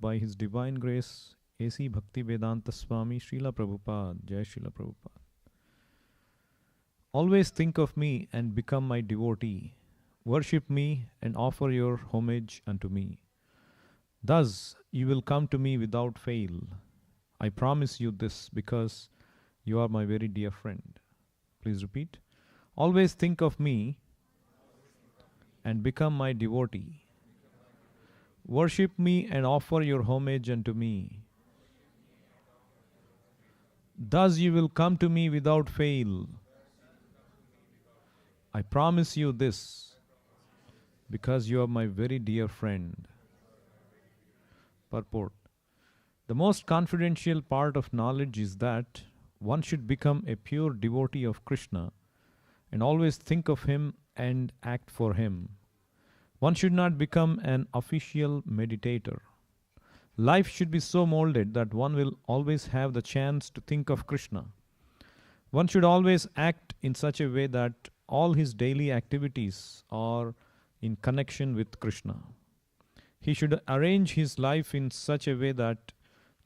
by His Divine Grace, A.C. Bhaktivedanta Swami Srila Prabhupada. Jai Srila Prabhupada. Always think of me and become my devotee. Worship me and offer your homage unto me. Thus you will come to me without fail. I promise you this because you are my very dear friend. Please repeat. Always think of me and become my devotee. Worship me and offer your homage unto me. Thus you will come to me without fail. I promise you this because you are my very dear friend. Purport. The most confidential part of knowledge is that one should become a pure devotee of Krishna and always think of him and act for him. One should not become an official meditator. Life should be so molded that one will always have the chance to think of Krishna. One should always act in such a way that all his daily activities are in connection with Krishna. He should arrange his life in such a way that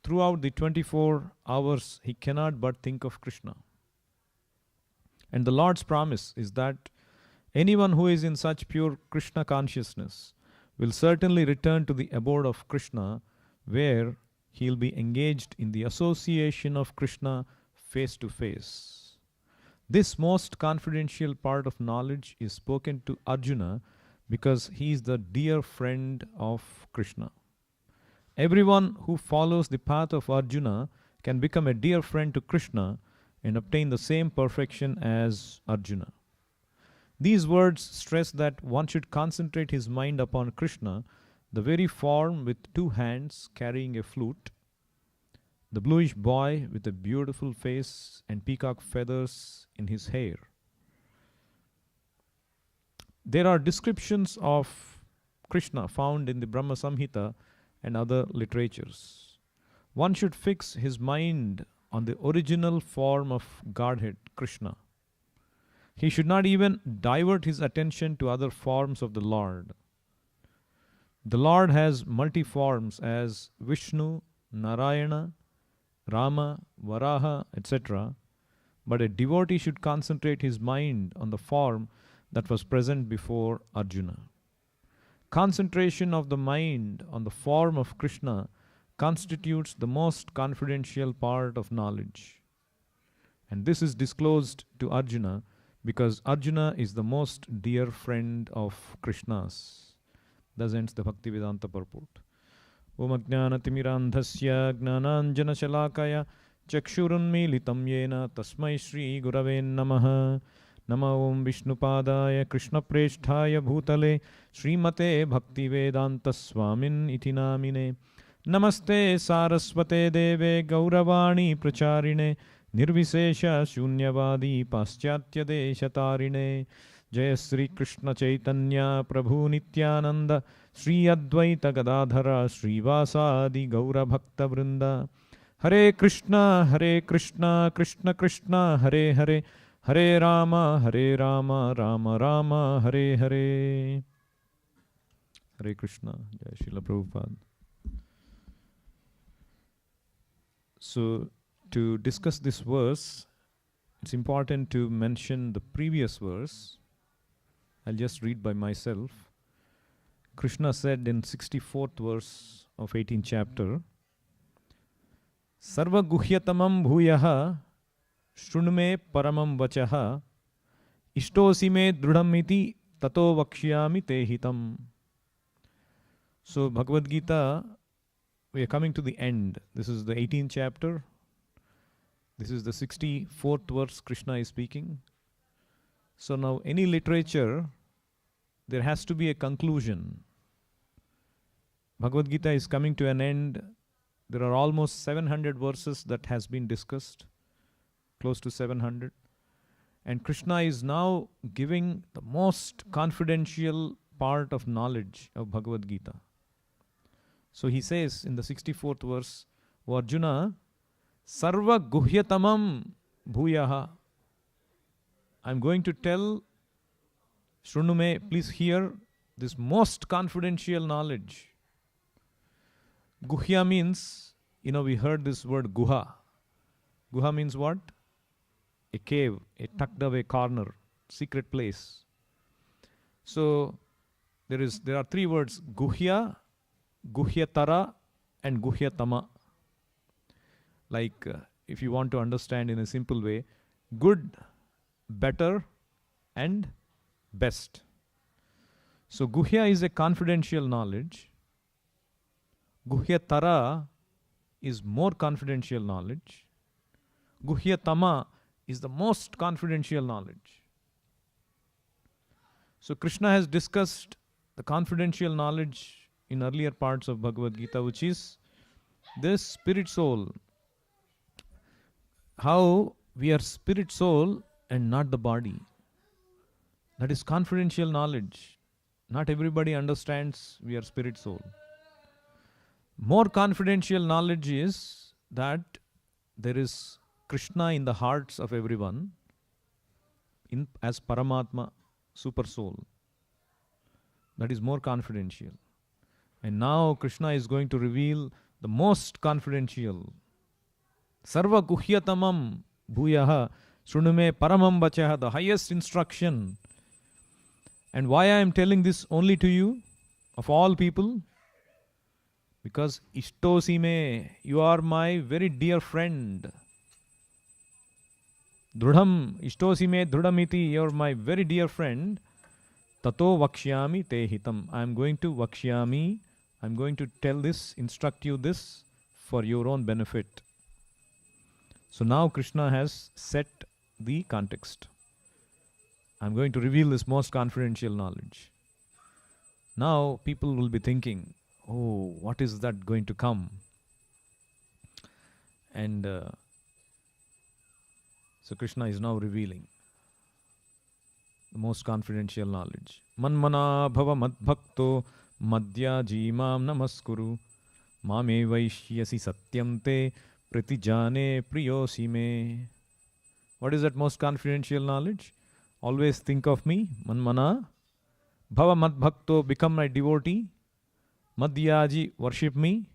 throughout the 24 hours he cannot but think of Krishna. And the Lord's promise is that anyone who is in such pure Krishna consciousness will certainly return to the abode of Krishna, where he will be engaged in the association of Krishna face to face. This most confidential part of knowledge is spoken to Arjuna because he is the dear friend of Krishna. Everyone who follows the path of Arjuna can become a dear friend to Krishna and obtain the same perfection as Arjuna. These words stress that one should concentrate his mind upon Krishna, the very form with two hands carrying a flute, the bluish boy with a beautiful face and peacock feathers in his hair. There are descriptions of Krishna found in the Brahma Samhita and other literatures. One should fix his mind on the original form of Godhead, Krishna. He should not even divert his attention to other forms of the Lord. The Lord has multi-forms as Vishnu, Narayana, Rama, Varaha, etc. But a devotee should concentrate his mind on the form that was present before Arjuna. Concentration of the mind on the form of Krishna constitutes the most confidential part of knowledge. And this is disclosed to Arjuna because Arjuna is the most dear friend of Krishna's. Thus ends the Bhaktivedanta purport. Om Ajnanatimirandhasya Gnananjana Shalakaya Chakshurunmilitam Yena Tasmai Shri Gurave Namaha. Nama Om Vishnupadaya Krishna Preshthaya Bhutale Srimate Bhaktivedanta Swamin iti namine. Namaste Saraswate Deve Gauravani Pracharine Nirvisesha Shunyavadi Paschatya Deshatarine. Jaya Sri Krishna Chaitanya Prabhu Nityananda Sri Advaita Gadadhara Srivasadi Gaura Bhakta Vrinda. Hare Krishna Krishna Krishna Hare Hare Hare Rama Rama Rama Hare Hare. Hare Krishna. Jai Srila Prabhupada. So, to discuss this verse, it's important to mention the previous verse. I'll just read by myself. Krishna said in 64th verse of 18th chapter, Sarva guhyatamam bhuyaha Shrunme paramam vachaha Ishtosi me drudhamiti tato vakshyami te hitam. So Bhagavad Gita, we are coming to the end. This is the 18th chapter. This is the 64th verse Krishna is speaking. So now any literature, there has to be a conclusion. Bhagavad Gita is coming to an end. There are almost 700 verses that has been discussed. Close to 700. And Krishna is now giving the most confidential part of knowledge of Bhagavad Gita. So he says in the 64th verse, O Arjuna, Sarva Guhyatamam Bhuyaha. I'm going to tell Shrunume, please hear this most confidential knowledge. Guhya means, we heard this word guha. Guha means what? A cave, a tucked away corner, secret place. So there are three words: guhya, guhyatara, and guhyatama. Like, if you want to understand in a simple way, good, better, and best. So guhya is a confidential knowledge. Guhyatara is more confidential knowledge. Guhyatama is the most confidential knowledge. So Krishna has discussed the confidential knowledge in earlier parts of Bhagavad Gita, which is this spirit soul. How we are spirit soul and not the body. That is confidential knowledge. Not everybody understands we are spirit soul. More confidential knowledge is that there is Krishna in the hearts of everyone as Paramatma, super soul. That is more confidential. And now Krishna is going to reveal the most confidential. Sarva guhyatamam bhuyaha shrunume paramam vachaha, the highest instruction. And why I am telling this only to you, of all people? Because ishtosime, you are my very dear friend. Drudham, ishtosime drudamiti, you are my very dear friend. Tato vakshyami te hitam. I am going to vakshyami, I am going to tell this, instruct you this for your own benefit. So now Krishna has set the context. I am going to reveal this most confidential knowledge. Now people will be thinking, oh, what is that going to come? And so Krishna is now revealing the most confidential knowledge. Manmana bhava madbhakto madhya jimam namaskuru mame vaishyasi satyam te pratijane priyosi me. What is that most confidential knowledge? Always think of me, manmana bhava madbhakto, become my devotee, madhyaji, worship me,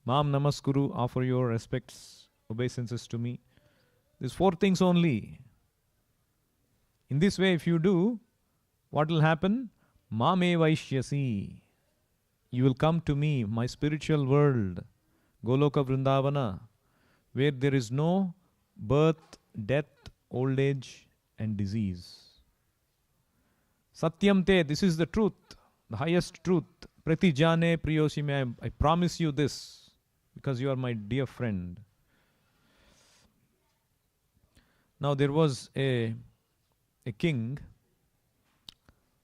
mam namaskuru, offer your respects, obeisances to me. These four things only. In this way, if you do, what will happen? Mame vaishyasi. You will come to me, my spiritual world, Goloka Vrindavana, where there is no birth, death, old age, and disease. Satyam te, this is the truth, the highest truth. Pratijane priyosime, I promise you this, because you are my dear friend. Now there was a king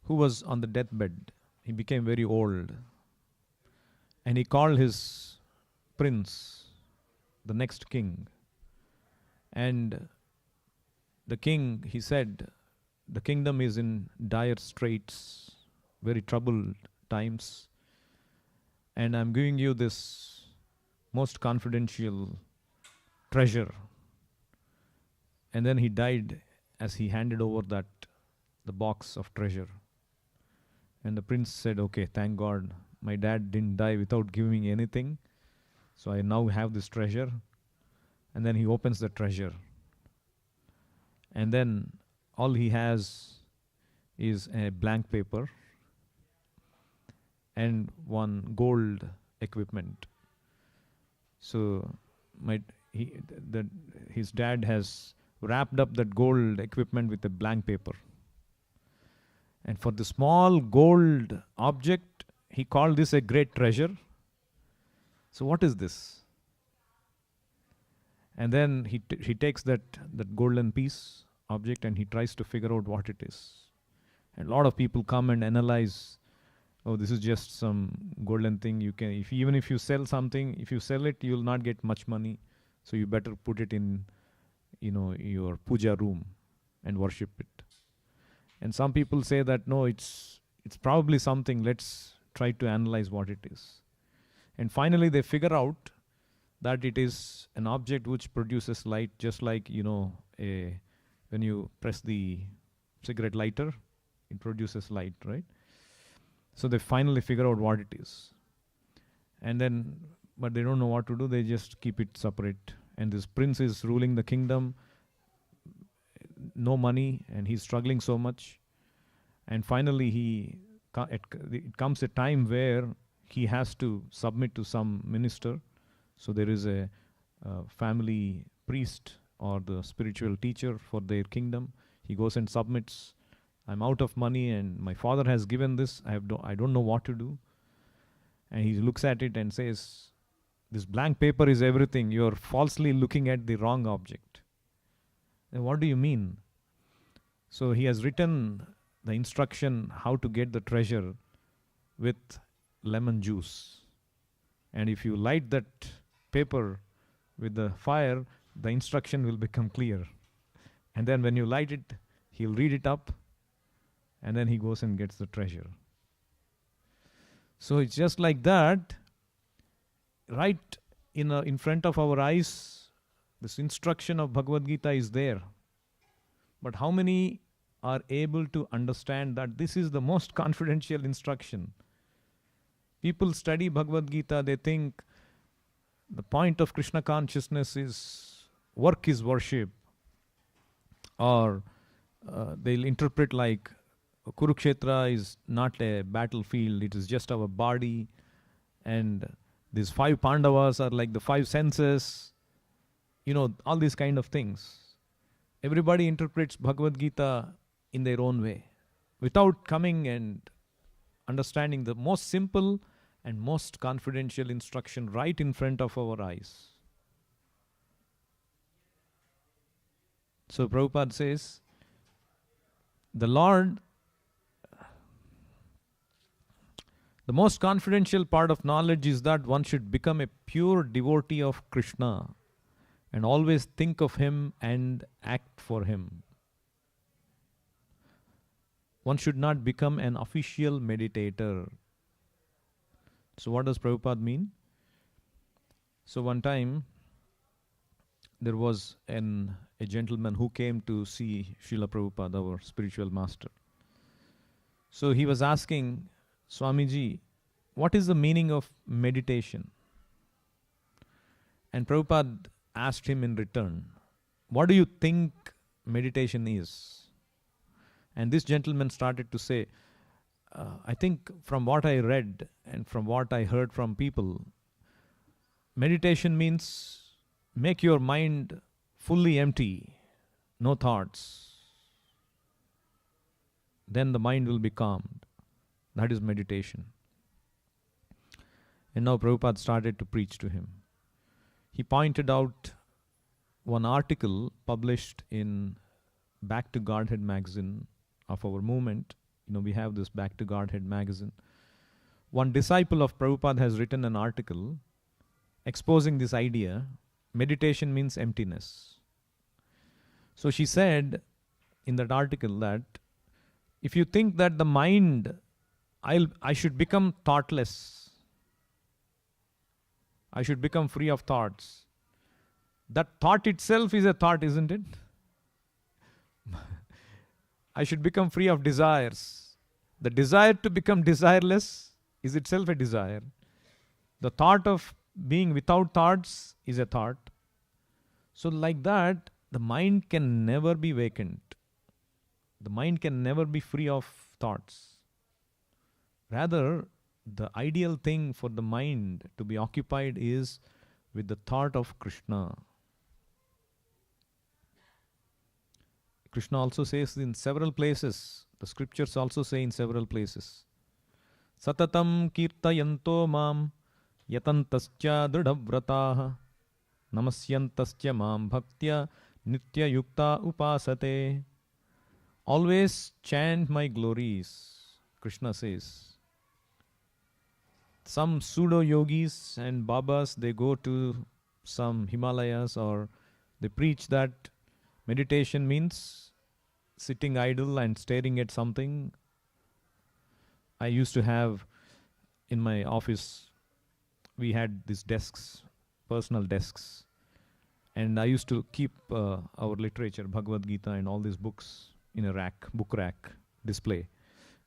who was on the deathbed. He became very old. And he called his prince, the next king. And the king, he said, the kingdom is in dire straits, very troubled times. And I'm giving you this most confidential treasure. And then he died as he handed over the box of treasure. And the prince said, okay, thank God, my dad didn't die without giving me anything. So I now have this treasure. And then he opens the treasure. And then all he has is a blank paper and one gold equipment. So his dad has wrapped up that gold equipment with a blank paper. And for the small gold object, he called this a great treasure. So what is this? And then he takes that golden piece object and he tries to figure out what it is. And a lot of people come and analyze, oh, this is just some golden thing. You can, even if you sell something, if you sell it, you will not get much money. So you better put it in, your puja room and worship it. And some people say that, no, it's probably something. Let's try to analyze what it is. And finally, they figure out that it is an object which produces light, just like, when you press the cigarette lighter, it produces light, right? So they finally figure out what it is. And then but they don't know what to do. They just keep it separate. And this prince is ruling the kingdom, no money, and he's struggling so much. And finally, it comes a time where he has to submit to some minister. So there is a family priest or the spiritual teacher for their kingdom. He goes and submits. I'm out of money, and my father has given this. I don't know what to do. And he looks at it and says, this blank paper is everything. You're falsely looking at the wrong object. And what do you mean? So he has written the instruction how to get the treasure with lemon juice. And if you light that paper with the fire, the instruction will become clear. And then when you light it, he'll read it up, and then he goes and gets the treasure. So it's just like that, right in front of our eyes, this instruction of Bhagavad Gita is there. But how many are able to understand that this is the most confidential instruction? People study Bhagavad Gita, they think the point of Krishna consciousness is work is worship. Or they'll interpret like Kurukshetra is not a battlefield, it is just our body. And these 5 Pandavas are like the 5 senses. All these kind of things. Everybody interprets Bhagavad Gita in their own way, without coming and understanding the most simple and most confidential instruction right in front of our eyes. So Prabhupada says, the most confidential part of knowledge is that one should become a pure devotee of Krishna and always think of him and act for him. One should not become an official meditator. So what does Prabhupada mean? So one time, there was a gentleman who came to see Srila Prabhupada, our spiritual master. So he was asking, Swamiji, what is the meaning of meditation? And Prabhupada asked him in return, what do you think meditation is? And this gentleman started to say, I think from what I read and from what I heard from people, meditation means make your mind fully empty, no thoughts. Then the mind will be calmed. That is meditation. And now Prabhupada started to preach to him. He pointed out one article published in Back to Godhead magazine of our movement. We have this Back to Godhead magazine. One disciple of Prabhupada has written an article exposing this idea, meditation means emptiness. So she said in that article that if you think that the mind, I should become thoughtless, I should become free of thoughts, that thought itself is a thought, isn't it? I should become free of desires. The desire to become desireless is itself a desire. The thought of being without thoughts is a thought. So like that, the mind can never be vacant. The mind can never be free of thoughts. Rather, the ideal thing for the mind to be occupied is with the thought of Krishna. Krishna also says in several places, the scriptures also say in several places, Satatam kirtayanto mam yatantascha dridhavrataha namasyantascha mam bhaktya nitya yukta upasate. Always chant my glories, Krishna says. Some pseudo-yogis and babas, they go to some Himalayas or they preach that meditation means sitting idle and staring at something. I used to have in my office, we had these desks, personal desks. And I used to keep our literature, Bhagavad Gita and all these books in a rack, book rack display.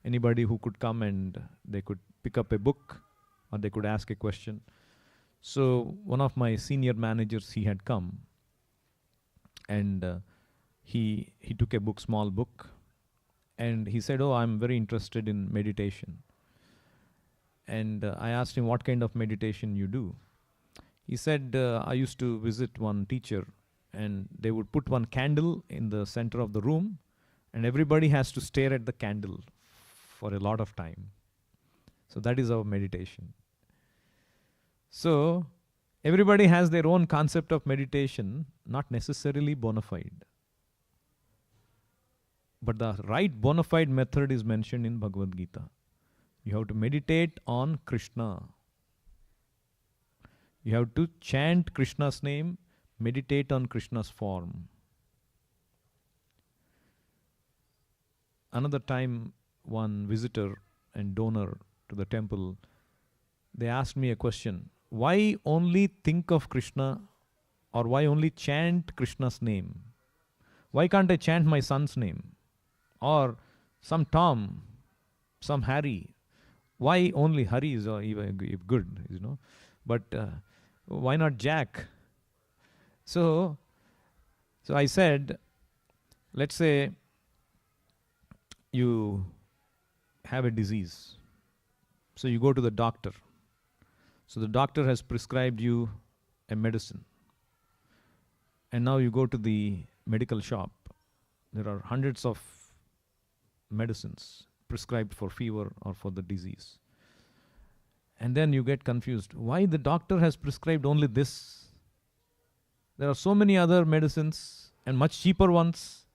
Anybody who could come and they could pick up a book or they could ask a question. So one of my senior managers, he had come, and he took a book, small book, and he said, "Oh, I'm very interested in meditation." And I asked him, "What kind of meditation you do?" He said, "I used to visit one teacher, and they would put one candle in the center of the room, and everybody has to stare at the candle for a lot of time. So that is our meditation." So everybody has their own concept of meditation, not necessarily bona fide. But the right bona fide method is mentioned in Bhagavad Gita. You have to meditate on Krishna. You have to chant Krishna's name, meditate on Krishna's form. Another time, one visitor and donor to the temple, they asked me a question. Why only think of Krishna, or why only chant Krishna's name? Why can't I chant my son's name? Or some Tom, some Harry? Why only Hari is even good, but why not Jack? So I said, let's say you have a disease. So you go to the doctor. So the doctor has prescribed you a medicine. And now you go to the medical shop. There are hundreds of medicines prescribed for fever or for the disease. And then you get confused. Why the doctor has prescribed only this? There are so many other medicines and much cheaper ones.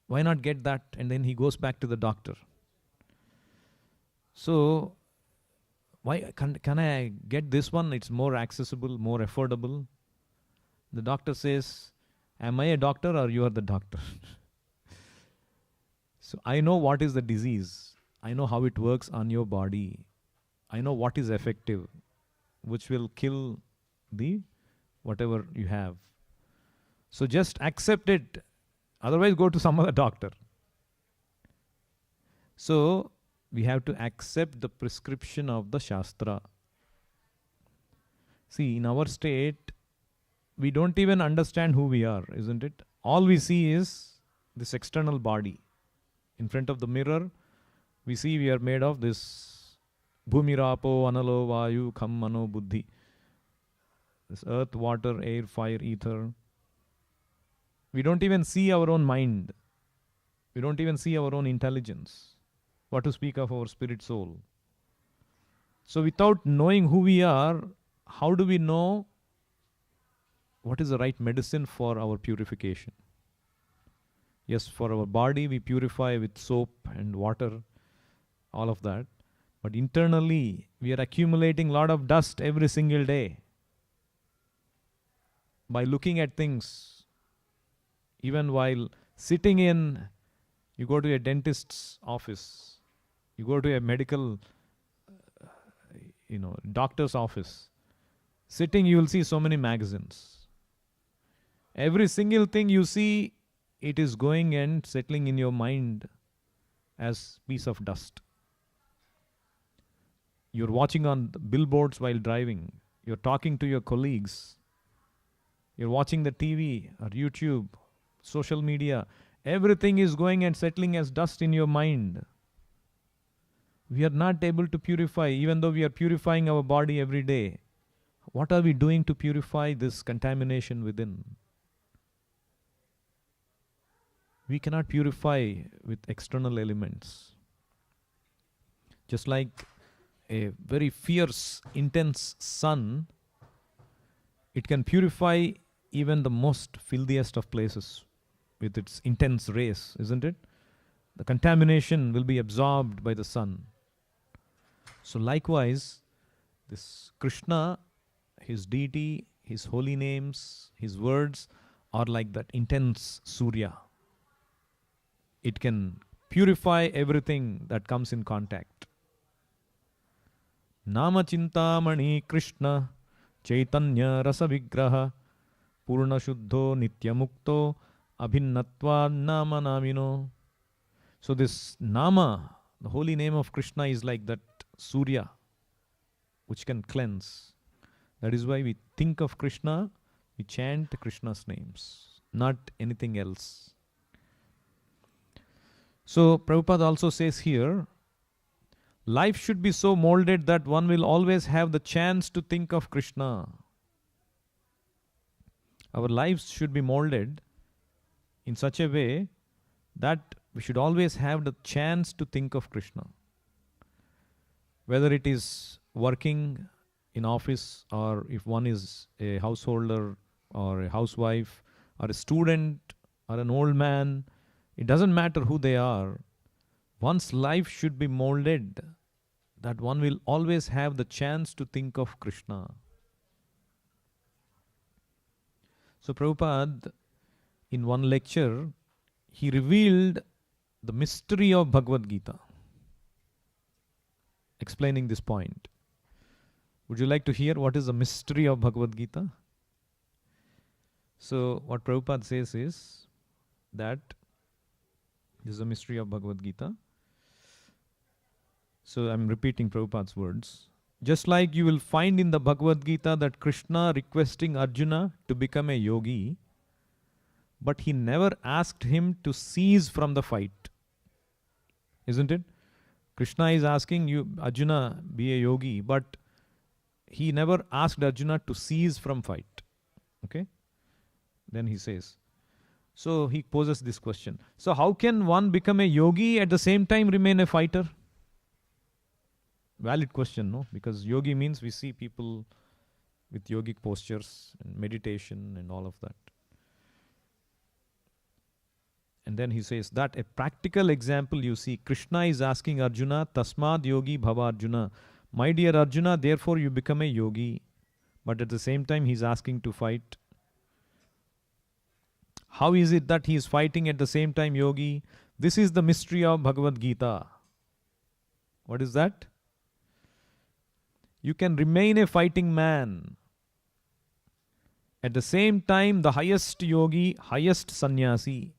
Why not get that? And then he goes back to the doctor. So why can I get this one? It's more accessible, more affordable. The doctor says, am I a doctor or you are the doctor? So I know what is the disease. I know how it works on your body. I know what is effective, which will kill the whatever you have. So just accept it. Otherwise, go to some other doctor. So we have to accept the prescription of the Shastra. See, in our state, we don't even understand who we are, isn't it? All we see is this external body. In front of the mirror, we see we are made of this Bhumi Rapo, Analo, Vayu, Kham, Mano, Buddhi. This earth, water, air, fire, ether. We don't even see our own mind. We don't even see our own intelligence. What to speak of our spirit soul? So without knowing who we are, how do we know what is the right medicine for our purification? Yes, for our body we purify with soap and water, all of that. But internally we are accumulating a lot of dust every single day. By looking at things, even while sitting in, you go to a dentist's office, you go to a medical, doctor's office. Sitting, you will see so many magazines. Every single thing you see, it is going and settling in your mind as piece of dust. You're watching on the billboards while driving. You're talking to your colleagues. You're watching the TV or YouTube, social media. Everything is going and settling as dust in your mind. We are not able to purify, even though we are purifying our body every day. What are we doing to purify this contamination within? We cannot purify with external elements. Just like a very fierce, intense sun, it can purify even the most filthiest of places with its intense rays, isn't it? The contamination will be absorbed by the sun. So likewise, this Krishna, his deity, his holy names, his words are like that intense Surya. It can purify everything that comes in contact. Nama Chintamani Krishna Chaitanya Rasa Vigraha Purna Shuddho Nityamukto Abhinnatva Nama Namino. So this Nama, the holy name of Krishna, is like that Surya, which can cleanse. That is why we think of Krishna, we chant Krishna's names, not anything else. So Prabhupada also says here, life should be so molded that one will always have the chance to think of Krishna. Our lives should be molded in such a way that we should always have the chance to think of Krishna. Whether it is working in office, or if one is a householder or a housewife or a student or an old man, it doesn't matter who they are. One's life should be molded that one will always have the chance to think of Krishna. So Prabhupada, in one lecture, he revealed the mystery of Bhagavad Gita, explaining this point. Would you like to hear what is the mystery of Bhagavad Gita? So what Prabhupada says is that this is the mystery of Bhagavad Gita. So I'm repeating Prabhupada's words. Just like you will find in the Bhagavad Gita that Krishna requesting Arjuna to become a yogi, but he never asked him to cease from the fight. Isn't it? Krishna is asking you, Arjuna, be a yogi, but he never asked Arjuna to cease from fight. Okay? Then he says, so he poses this question. So how can one become a yogi at the same time remain a fighter? Valid question, no? Because yogi means we see people with yogic postures and meditation and all of that. And then he says that a practical example you see, Krishna is asking Arjuna, Tasmad yogi bhava Arjuna. My dear Arjuna, therefore you become a yogi. But at the same time he's asking to fight. How is it that he is fighting at the same time yogi? This is the mystery of Bhagavad Gita. What is that? You can remain a fighting man. At the same time, the highest yogi, highest sannyasi.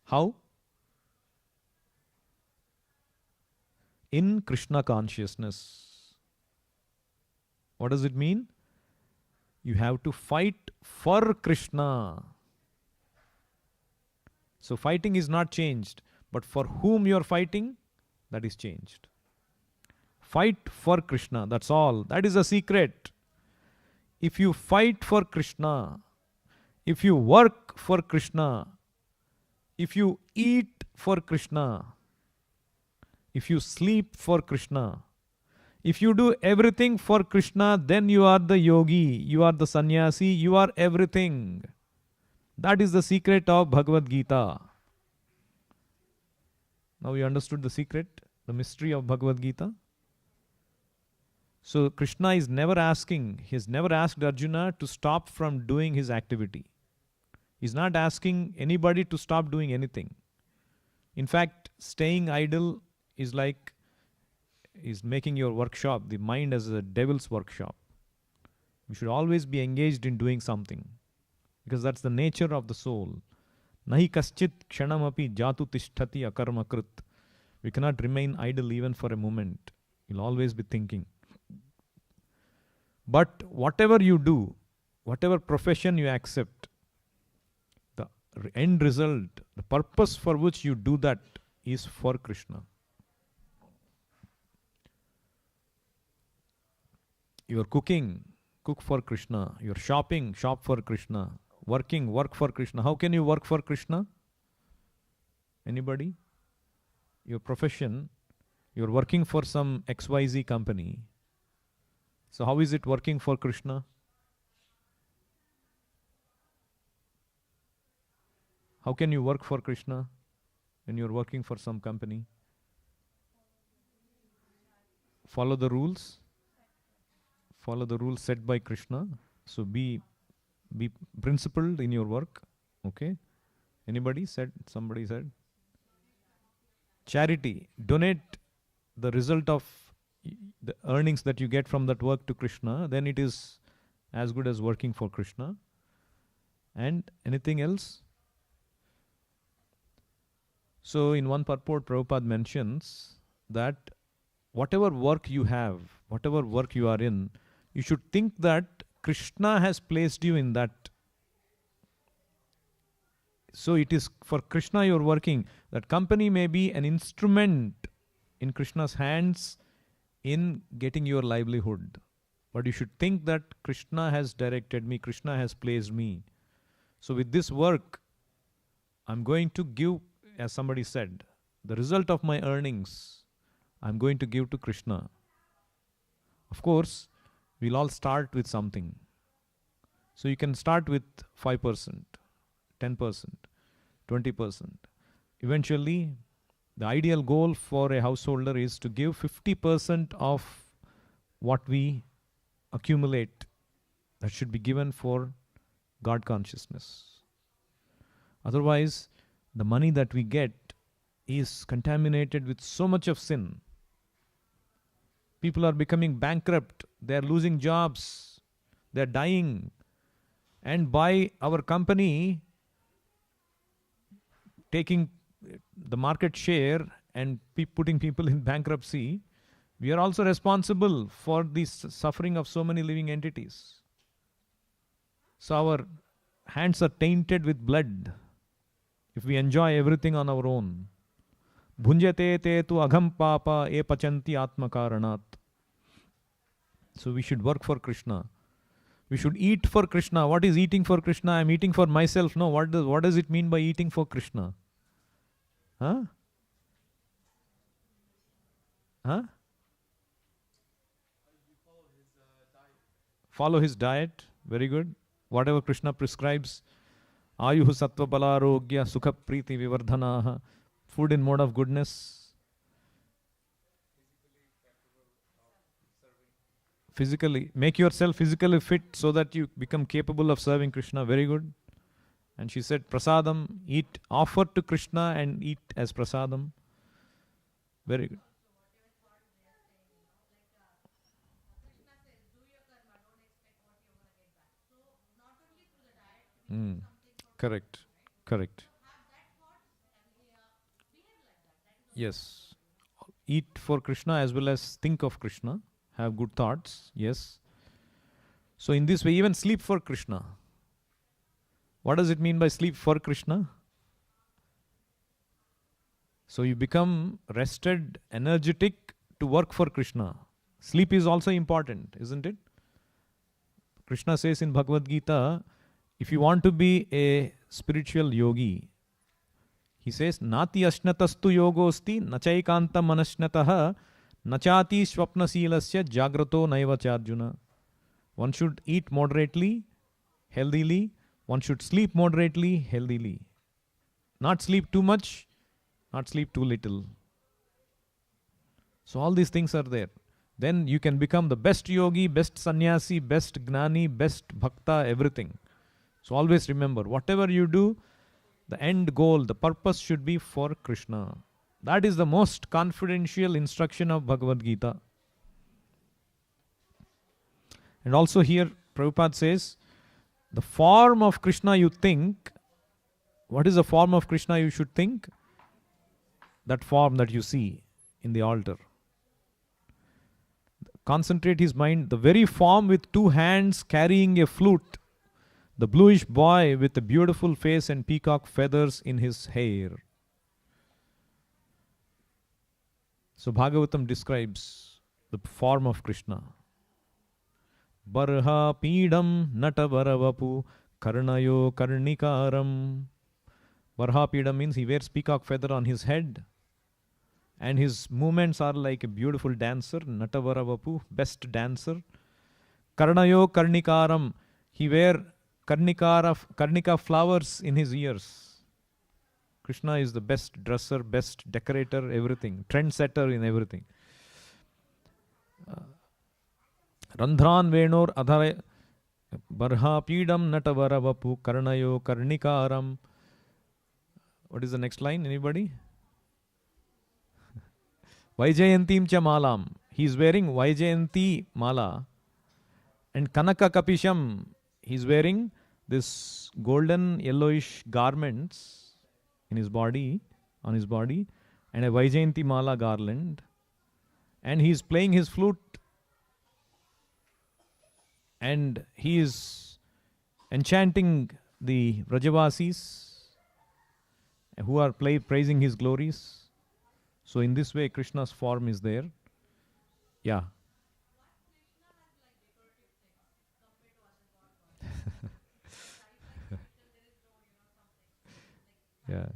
How? In Krishna consciousness. What does it mean? You have to fight for Krishna. So fighting is not changed, but for whom you are fighting, that is changed. Fight for Krishna, that's all. That is a secret. If you fight for Krishna, if you work for Krishna, if you eat for Krishna, if you sleep for Krishna, if you do everything for Krishna, then you are the yogi, you are the sannyasi, you are everything. That is the secret of Bhagavad Gita. Now you understood the secret, the mystery of Bhagavad Gita? So Krishna is never asking, he has never asked Arjuna to stop from doing his activity. He's not asking anybody to stop doing anything. In fact, staying idle is like is making your workshop, the mind as a devil's workshop. You should always be engaged in doing something, because that's the nature of the soul. Nahi kaschit kshanamapi jatu tishtati akarmakrit. We cannot remain idle even for a moment. You'll always be thinking. But whatever you do, whatever profession you accept, the end result, the purpose for which you do that is for Krishna. You are cooking, cook for Krishna. You are shopping, shop for Krishna. Working, work for Krishna. How can you work for Krishna? Anybody? Your profession, you are working for some XYZ company. So how is it working for Krishna? How can you work for Krishna when you are working for some company? Follow the rules. Follow the rules set by Krishna. So be principled in your work. Okay? Anybody said? Somebody said? Charity. Donate the result of the earnings that you get from that work to Krishna. Then it is as good as working for Krishna. And anything else? So in one purport, Prabhupada mentions that whatever work you have, whatever work you are in, you should think that Krishna has placed you in that. So it is for Krishna you're working. That company may be an instrument in Krishna's hands in getting your livelihood. But you should think that Krishna has directed me, Krishna has placed me. So with this work, I'm going to give, as somebody said, the result of my earnings, I'm going to give to Krishna. Of course, we'll all start with something. So you can start with 5%, 10%, 20%. Eventually, the ideal goal for a householder is to give 50% of what we accumulate. That should be given for God consciousness. Otherwise, the money that we get is contaminated with so much of sin. People are becoming bankrupt, they are losing jobs, they are dying. And by our company taking the market share and putting people in bankruptcy, we are also responsible for the suffering of so many living entities. So our hands are tainted with blood if we enjoy everything on our own. Bhunjate te tu agham papa e pachanti atma karanat. So we should work for Krishna. We should eat for Krishna. What is eating for Krishna? I'm eating for myself. No, what does it mean by eating for Krishna? Huh? Huh? Follow his diet. Very good. Whatever Krishna prescribes. Ayuhu sattva balarogya sukha priti vivardhanaha. Food in mode of goodness. Physically. Make yourself physically fit so that you become capable of serving Krishna. Very good. And she said, prasadam, eat, offer to Krishna and eat as prasadam. Very good. Correct. Correct. Yes. Eat for Krishna as well as think of Krishna. Have good thoughts. Yes. So in this way, even sleep for Krishna. What does it mean by sleep for Krishna? So you become rested, energetic to work for Krishna. Sleep is also important, isn't it? Krishna says in Bhagavad Gita, if you want to be a spiritual yogi, he says, Nati ashnatastu yogosti nachaikanta manashnataha nachati swapnasilasya jagrato naivacharjuna. One should eat moderately, healthily. One should sleep moderately, healthily. Not sleep too much, not sleep too little. So all these things are there. Then you can become the best yogi, best sannyasi, best gnani, best bhakta, everything. So always remember, whatever you do, the end goal, the purpose should be for Krishna. That is the most confidential instruction of Bhagavad Gita. And also here, Prabhupada says, the form of Krishna you think, what is the form of Krishna you should think? That form that you see in the altar. Concentrate his mind, the very form with two hands carrying a flute, the bluish boy with a beautiful face and peacock feathers in his hair. So Bhagavatam describes the form of Krishna. Barha Pidam Natavaravapu Karnayo Karnikaram. Barha Pidam means he wears peacock feather on his head. And his movements are like a beautiful dancer. Natavaravapu, best dancer. Karnayo Karnikaram. He wear Karnika flowers in his ears. Krishna is the best dresser, best decorator, everything. Trendsetter in everything. Randhran Venor Adhare Barha Pidam Natavaravapu Karnayo Karnikaram. What is the next line? Anybody? Vaijayantim cha malam. He is wearing Vaijayanti mala. And Kanaka Kapisham. He is wearing this golden yellowish garments in his body, on his body, and a Vaijayanti mala garland. And he is playing his flute. and he is enchanting the Vrajavasis who are praising his glories. So in this way, Krishna's form is there. Yeah. Yeah.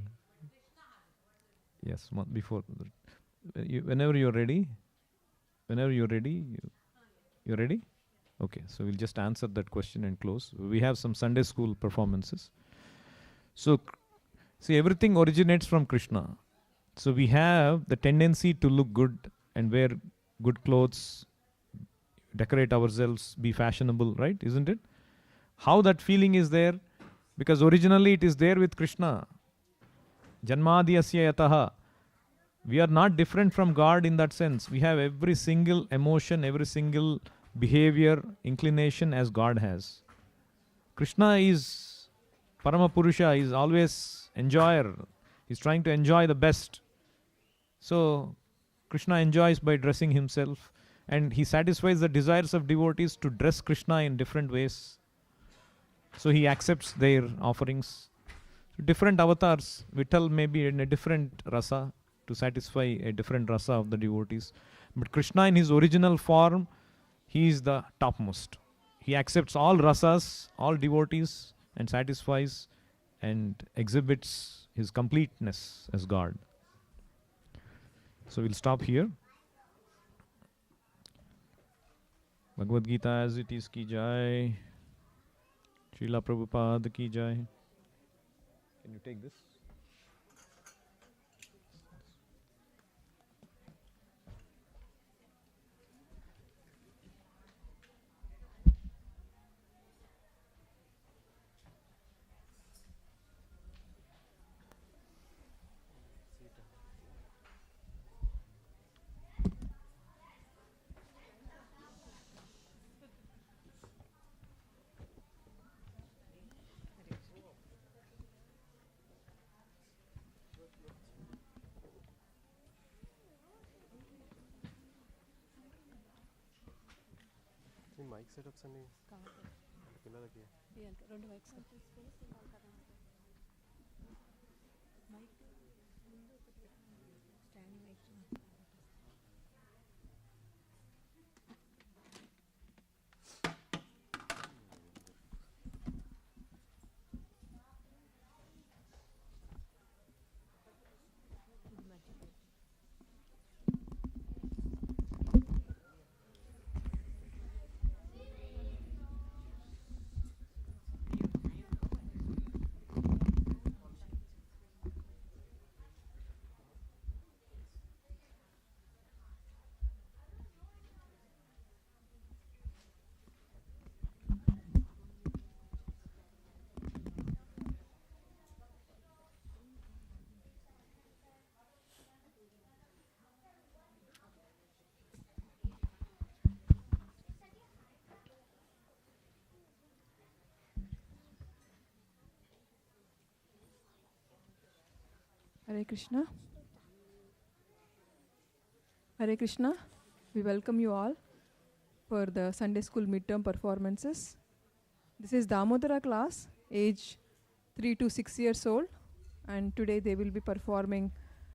Yes. Before, whenever you're ready, you're ready. Okay. So we'll just answer that question and close. We have some Sunday school performances. So see, everything originates from Krishna. So we have the tendency to look good and wear good clothes, decorate ourselves, be fashionable, right? Isn't it? How that feeling is there? Because originally it is there with Krishna. Janmadhyasya yataha. We are not different from God in that sense. We have every single emotion, every single behavior, inclination as God has. Krishna is Paramapurusha, is always enjoyer. He's trying to enjoy the best. So Krishna enjoys by dressing himself, and he satisfies the desires of devotees to dress Krishna in different ways. So he accepts their offerings. Different avatars, Vittal may be in a different rasa to satisfy a different rasa of the devotees. But Krishna in his original form, he is the topmost. He accepts all rasas, all devotees, and satisfies and exhibits his completeness as God. So we'll stop here. Bhagavad Gita as it is ki jai. Srila Prabhupada ki jai. Can you take this? Mic setups అన్ని పిల్లలకి రెండు mics standing mic Hare Krishna. Hare Krishna. We welcome you all for the Sunday school midterm performances. This is Damodara class, age 3 to 6 years old, and today they will be performing